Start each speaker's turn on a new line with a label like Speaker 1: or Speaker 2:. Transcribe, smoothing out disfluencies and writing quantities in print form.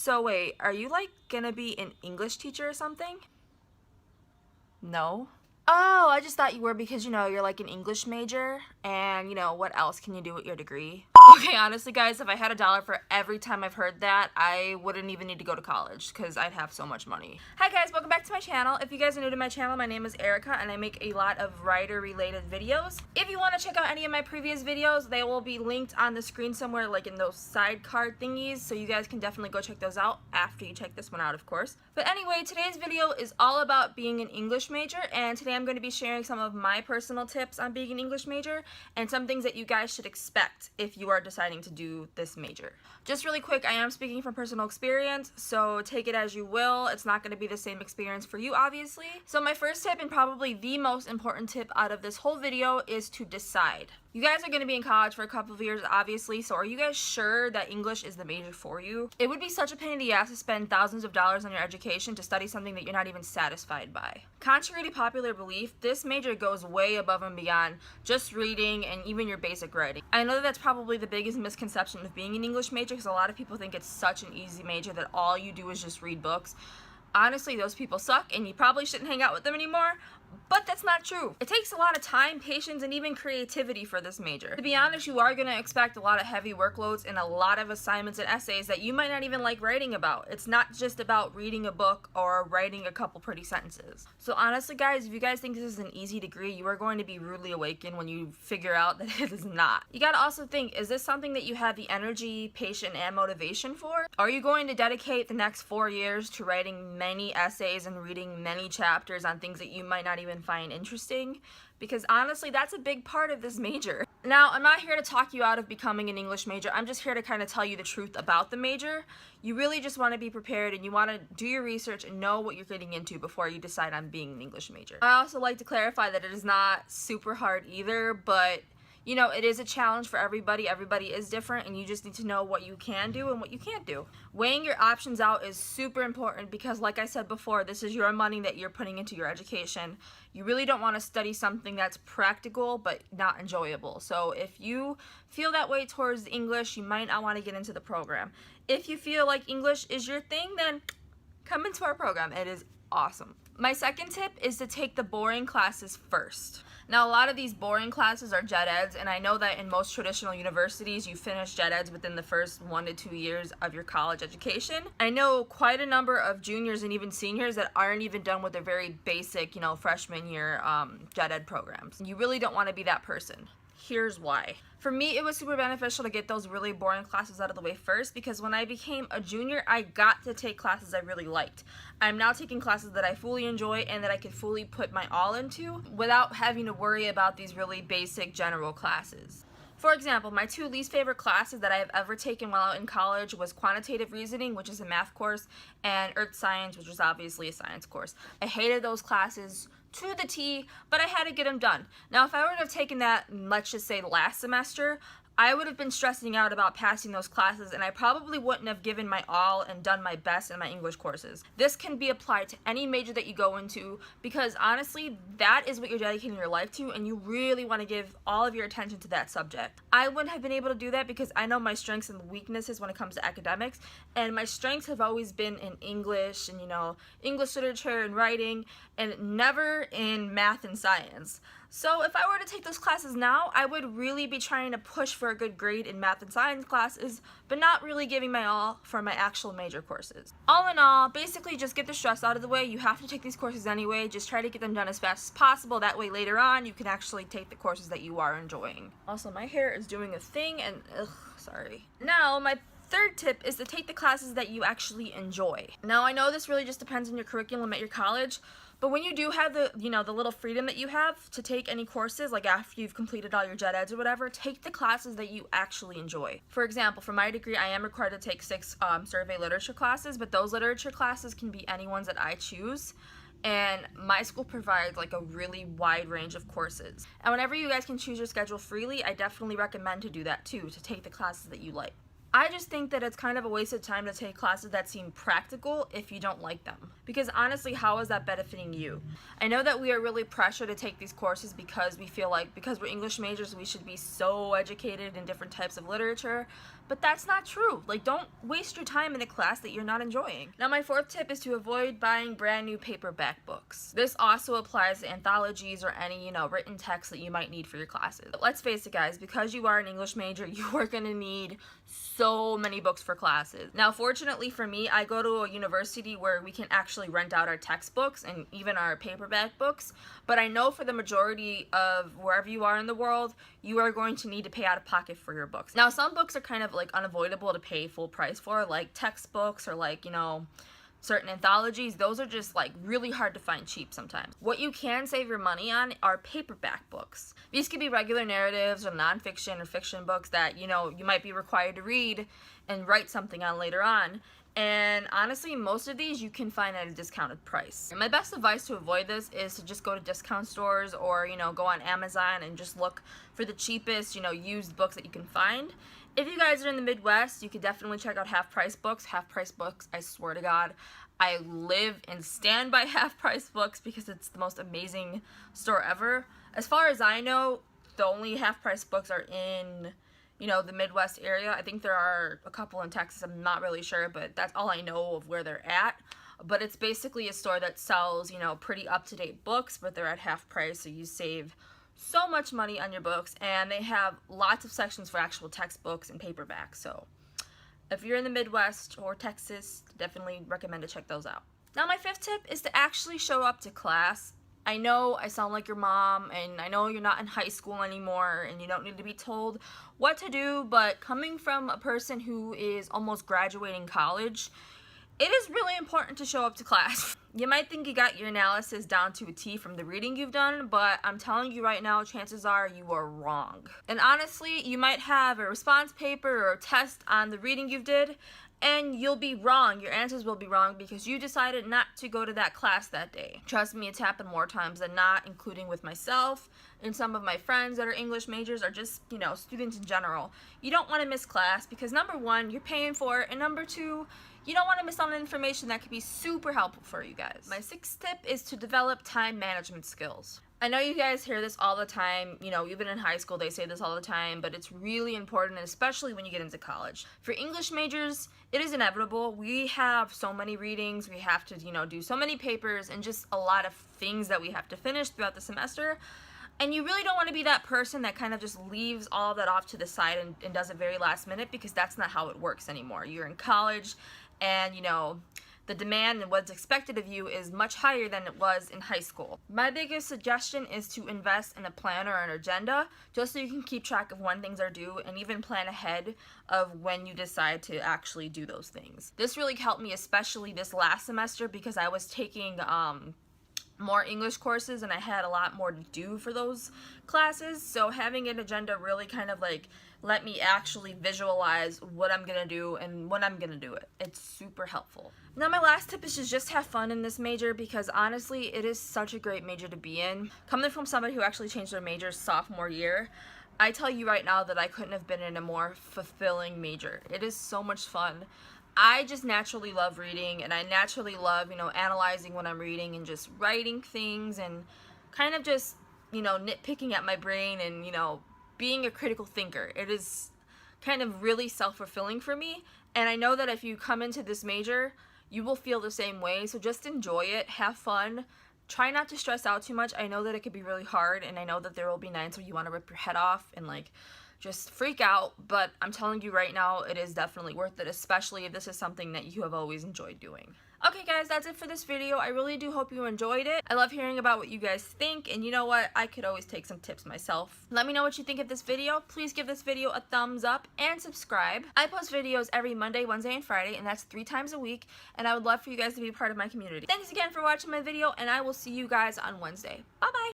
Speaker 1: So wait, are you like gonna be an English teacher or something? No? Oh, I just thought you were because, you're like an English major, and, what else can you do with your degree? Okay, honestly, guys, if I had $1 for every time I've heard that, I wouldn't even need to go to college, because I'd have so much money. Hi, guys, welcome back to my channel. If you guys are new to my channel, my name is Erica, and I make a lot of writer-related videos. If you want to check out any of my previous videos, they will be linked on the screen somewhere, like in those sidecar thingies, so you guys can definitely go check those out after you check this one out, of course. But anyway, today's video is all about being an English major, and today I'm going to be sharing some of my personal tips on being an English major and some things that you guys should expect if you are deciding to do this major. Just really quick, I am speaking from personal experience, so take it as you will. It's not going to be the same experience for you, obviously. So my first tip, and probably the most important tip out of this whole video, is to decide. You guys are going to be in college for a couple of years, obviously, so are you guys sure that English is the major for you? It would be such a pain in the ass to spend thousands of dollars on your education to study something that you're not even satisfied by. Contrary to popular belief, this major goes way above and beyond just reading and even your basic writing. I know that that's probably the biggest misconception of being an English major, because a lot of people think it's such an easy major that all you do is just read books. Honestly, those people suck, and you probably shouldn't hang out with them anymore, but that's not true. It takes a lot of time, patience, and even creativity for this major. To be honest, you are going to expect a lot of heavy workloads and a lot of assignments and essays that you might not even like writing about. It's not just about reading a book or writing a couple pretty sentences. So honestly, guys, if you guys think this is an easy degree, you are going to be rudely awakened when you figure out that it is not. You got to also think, is this something that you have the energy, patience, and motivation for? Are you going to dedicate the next 4 years to writing many essays and reading many chapters on things that you might not even find interesting? Because honestly, that's a big part of this major. Now, I'm not here to talk you out of becoming an English major. I'm just here to kind of tell you the truth about the major. You really just want to be prepared, and you want to do your research and know what you're getting into before you decide on being an English major. I also like to clarify that it is not super hard either, but it is a challenge for everybody. Everybody is different, and you just need to know what you can do and what you can't do. Weighing your options out is super important because, like I said before, this is your money that you're putting into your education. You really don't want to study something that's practical but not enjoyable. So if you feel that way towards English, you might not want to get into the program. If you feel like English is your thing, then come into our program. It is awesome. My second tip is to take the boring classes first. Now, a lot of these boring classes are gen eds, and I know that in most traditional universities, you finish gen eds within the first 1 to 2 years of your college education. I know quite a number of juniors and even seniors that aren't even done with their very basic, freshman year gen ed programs. You really don't want to be that person. Here's why. For me, it was super beneficial to get those really boring classes out of the way first, because when I became a junior, I got to take classes I really liked. I'm now taking classes that I fully enjoy and that I could fully put my all into without having to worry about these really basic general classes. For example, my 2 least favorite classes that I have ever taken while in college was quantitative reasoning, which is a math course, and earth science, which was obviously a science course. I hated those classes to the T, but I had to get them done. Now, if I were to have taken that, let's just say last semester, I would have been stressing out about passing those classes, and I probably wouldn't have given my all and done my best in my English courses. This can be applied to any major that you go into, because honestly, that is what you're dedicating your life to, and you really want to give all of your attention to that subject. I wouldn't have been able to do that because I know my strengths and weaknesses when it comes to academics, and my strengths have always been in English and, English literature and writing, and never in math and science. So if I were to take those classes now, I would really be trying to push for a good grade in math and science classes, but not really giving my all for my actual major courses. All in all, basically just get the stress out of the way. You have to take these courses anyway. Just try to get them done as fast as possible. That way later on, you can actually take the courses that you are enjoying. Also, my hair is doing a thing, and sorry. Now, my third tip is to take the classes that you actually enjoy. Now, I know this really just depends on your curriculum at your college, but when you do have the little freedom that you have to take any courses, like after you've completed all your gen eds or whatever, take the classes that you actually enjoy. For example, for my degree, I am required to take 6 survey literature classes, but those literature classes can be any ones that I choose. And my school provides like a really wide range of courses. And whenever you guys can choose your schedule freely, I definitely recommend to do that too, to take the classes that you like. I just think that it's kind of a waste of time to take classes that seem practical if you don't like them. Because honestly, how is that benefiting you? I know that we are really pressured to take these courses because we feel like because we're English majors, we should be so educated in different types of literature, but that's not true. Like, don't waste your time in a class that you're not enjoying. Now, my fourth tip is to avoid buying brand new paperback books. This also applies to anthologies or any, written text that you might need for your classes. But let's face it, guys, because you are an English major, you are gonna need so many books for classes. Now, fortunately for me, I go to a university where we can actually rent out our textbooks and even our paperback books, but I know for the majority of wherever you are in the world, you are going to need to pay out of pocket for your books. Now, some books are kind of like unavoidable to pay full price for, like textbooks or like, certain anthologies. Those are just like really hard to find cheap sometimes. What you can save your money on are paperback books. These could be regular narratives or nonfiction or fiction books that, you might be required to read and write something on later on. And honestly, most of these you can find at a discounted price. And my best advice to avoid this is to just go to discount stores or, go on Amazon and just look for the cheapest, used books that you can find. If you guys are in the Midwest, you could definitely check out Half Price Books. Half Price Books, I swear to God, I live and stand by Half Price Books because it's the most amazing store ever. As far as I know, the only Half Price Books are in, the Midwest area. I think there are a couple in Texas, I'm not really sure, but that's all I know of where they're at. But it's basically a store that sells, pretty up-to-date books, but they're at half price, so you save so much money on your books, and they have lots of sections for actual textbooks and paperbacks. So if you're in the Midwest or Texas, definitely recommend to check those out. Now, my fifth tip is to actually show up to class. I know I sound like your mom, and I know you're not in high school anymore and you don't need to be told what to do, but coming from a person who is almost graduating college, it is really important to show up to class. You might think you got your analysis down to a T from the reading you've done, but I'm telling you right now, chances are you are wrong. And honestly, you might have a response paper or a test on the reading you did, and you'll be wrong. Your answers will be wrong because you decided not to go to that class that day. Trust me, it's happened more times than not, including with myself and some of my friends that are English majors or just, students in general. You don't want to miss class because number one, you're paying for it, and number two, you don't want to miss out on information that could be super helpful for you guys. My sixth tip is to develop time management skills. I know you guys hear this all the time, even in high school they say this all the time, but it's really important, especially when you get into college. For English majors, it is inevitable. We have so many readings, we have to, do so many papers, and just a lot of things that we have to finish throughout the semester. And you really don't want to be that person that kind of just leaves all that off to the side and does it very last minute, because that's not how it works anymore. You're in college, and the demand and what's expected of you is much higher than it was in high school. My biggest suggestion is to invest in a plan or an agenda just so you can keep track of when things are due and even plan ahead of when you decide to actually do those things. This really helped me, especially this last semester, because I was taking more English courses and I had a lot more to do for those classes, so having an agenda really kind of like let me actually visualize what I'm gonna do and when I'm gonna do it. It's super helpful. Now, my last tip is to just have fun in this major, because honestly it is such a great major to be in. Coming from somebody who actually changed their major sophomore year, I tell you right now that I couldn't have been in a more fulfilling major. It is so much fun. I just naturally love reading, and I naturally love, analyzing what I'm reading and just writing things and kind of just, nitpicking at my brain and, being a critical thinker. It is kind of really self-fulfilling for me, and I know that if you come into this major, you will feel the same way, so just enjoy it, have fun, try not to stress out too much. I know that it could be really hard, and I know that there will be nights where you want to rip your head off and just freak out, but I'm telling you right now, it is definitely worth it, especially if this is something that you have always enjoyed doing. Okay guys, that's it for this video. I really do hope you enjoyed it. I love hearing about what you guys think, and you know what? I could always take some tips myself. Let me know what you think of this video. Please give this video a thumbs up and subscribe. I post videos every Monday, Wednesday, and Friday, and that's 3 times a week, and I would love for you guys to be part of my community. Thanks again for watching my video, and I will see you guys on Wednesday. Bye-bye!